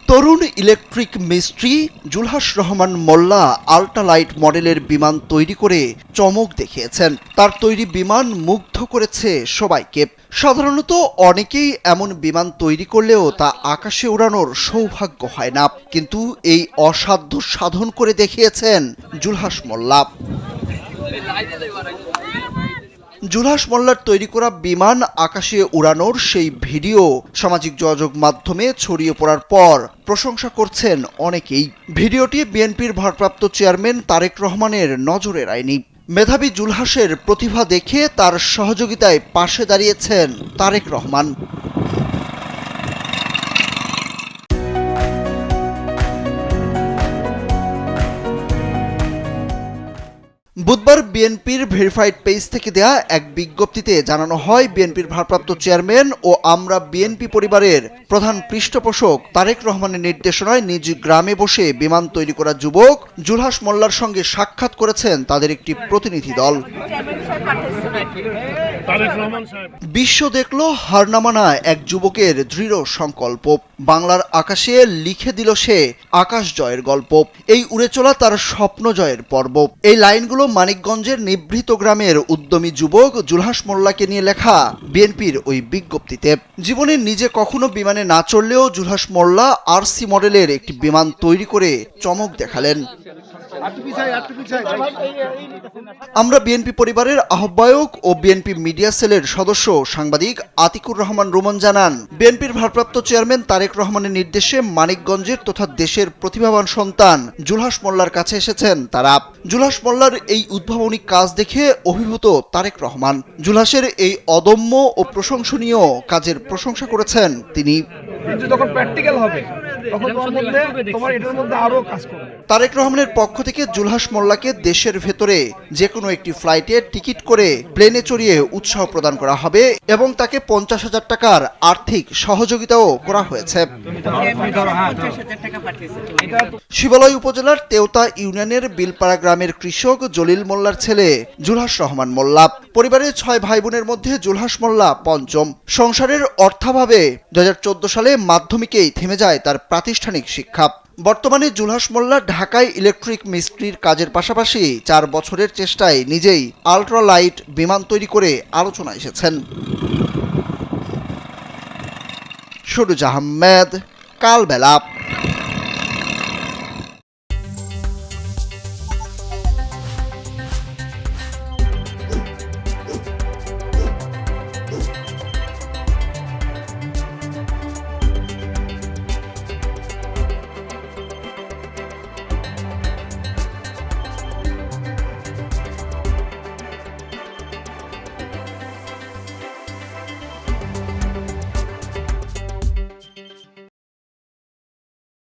তরুণ electric মিস্ত্রি জুলহাস রহমান মোল্লা ultralight মডেলের বিমান তৈরি করে চমক দেখিয়েছেন। তার তৈরি বিমান মুগ্ধ করেছে সবাইকে। সাধারণত অনেকেই এমন বিমান তৈরি করলেও তা আকাশে উড়ানোর সৌভাগ্য হয় না, কিন্তু এই অসাধ্য সাধন করে দেখিয়েছেন জুলহাস মোল্লা। জুলহাস মোল্লার তৈরি করা বিমান আকাশে উড়ানোর সেই ভিডিও সামাজিক যোগাযোগ মাধ্যমে ছড়িয়ে পড়ার পর প্রশংসা করছেন অনেকেই। ভিডিওটি বিএনপির ভারপ্রাপ্ত চেয়ারম্যান তারেক রহমানের নজরে এড়ায়নি। মেধাবী জুলহাসের প্রতিভা দেখে তার সহযোগিতায় পাশে দাঁড়িয়েছেন তারেক রহমান। বুধবার বিএনপির ভেরিফাইড পেজ থেকে দেয়া এক বিজ্ঞপ্তিতে জানানো হয়, বিএনপির ভারপ্রাপ্ত চেয়ারম্যান ও আমরা বিএনপি পরিবারের প্রধান পৃষ্ঠপোষক তারেক রহমানের নির্দেশনায় নিজ গ্রামে বসে বিমান তৈরি করা যুবক জুলহাস মোল্লার সঙ্গে সাক্ষাৎ করেছেন তাদের একটি প্রতিনিধি দল। বিশ্ব দেখল হার না মানা এক যুবকের দৃঢ় সংকল্প। বাংলার আকাশে লিখে দিল সে আকাশ জয়ের গল্প। এই উড়ে চলা তার স্বপ্ন জয়ের পর্ব। এই লাইনগুলো মানিকগঞ্জের নিভৃত গ্রামের উদ্যমী যুবক জুলহাস মোল্লাকে নিয়ে লেখা বিএনপির ওই বিজ্ঞপ্তিতে। জীবনে নিজে কখনো বিমানে না চড়লেও জুলহাস মোল্লা আরসি মডেলের একটি বিমান তৈরি করে চমক দেখালেন। আমরা বিএনপি পরিবারের আহ্বায়ক ও বিএনপি মিডিয়া সেলের সদস্য সাংবাদিক আতিকুর রহমান রুমন জানান, বিএনপির ভারপ্রাপ্ত চেয়ারম্যান তারেক রহমানের নির্দেশে মানিকগঞ্জের তথা দেশের প্রতিভাবান সন্তান জুলহাস মোল্লার কাছে এসেছেন তারা। জুলহাস মোল্লার এই উদ্ভাবনী কাজ দেখে অভিভূত তারেক রহমান। জুলহাসের এই অদম্য ও প্রশংসনীয় কাজের প্রশংসা করেছেন তিনি। যখন প্র্যাকটিক্যাল হবে তখন তোমার এটার মধ্যে আরো কাজ করবে। তারেক রহমানের পক্ষ থেকে জুলহাস মোল্লাকে দেশের ভেতরে যে কোনো একটি ফ্লাইটে টিকিট করে প্লেনে চড়িয়ে উৎসাহ প্রদান করা হবে এবং তাকে 50,000 টাকার আর্থিক সহযোগিতাও করা হয়েছে। শিবালয় উপজেলার তেওতা ইউনিয়নের বিলপাড়া গ্রামের কৃষক জলিল মোল্লার ছেলে জুলহাস রহমান মোল্লা। পরিবারের 6 ভাই বোনের মধ্যে জুলহাস মোল্লা পঞ্চম। সংসারের অর্থাভাবে 2014 সালে মাধ্যমিকেই থেমে যায় তার প্রাতিষ্ঠানিক শিক্ষা। বর্তমানে জুলহাস মোল্লা ঢাকায় ইলেকট্রিক মিস্ত্রির কাজের পাশাপাশি 4 বছরের চেষ্টায় নিজেই আল্ট্রালাইট বিমান তৈরি করে আলোচনায় এসেছেন। সুরুজ আহমেদ, কালবেলা।